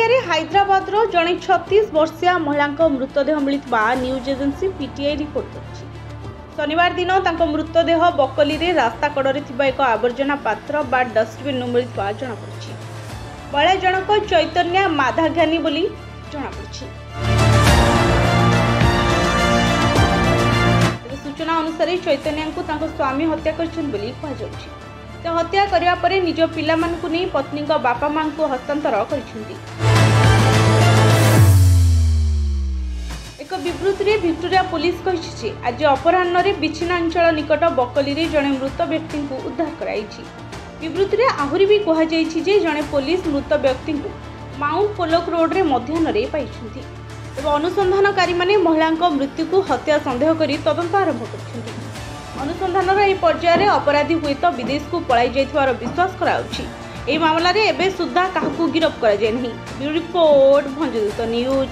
पड़िया हैदराबाद जड़े 36 वर्षीय महिला मृतदेह मिलता न्यूज एजेंसी पीटीआई रिपोर्ट कर शनिवार दिन मृतदेह बकली रे रास्ता कड़े एक आवर्जना पात्र बा डस्टबिन मिलता जमापड़ी। महिला जनक चैतन्य माधाज्ञानी बोली जमापड़ी। सूचना अनुसार चैतन्य को स्वामी हत्या कर हत्या करने पर निज पिला नहीं पत्नी बापा मां को हस्तांतर कर। एक विवृत्ति में विक्टोरिया पुलिस कही आज अपराह्न विच्छिन्नांचल निकट बकली रे जड़े मृत व्यक्ति को उद्धार कराई। विवृत्ति में आहरी भी कहुई जड़े पुलिस मृत व्यक्ति को माउंट पोलोक रोड रे मध्याह्न पाई। अनुसंधानकारी माने महिला मृत्यु को हत्या संदेह कर तदंत आरंभ कर। अनुसंधान यह पर्यायर अपराधी हुए तो विदेश को पलाई जाइथिबार विश्वास कराउछि। मामला रे एबे सुद्धा काहकु गिरफ्त करा जाय नहीं। Bureau report Bhanjadoot news.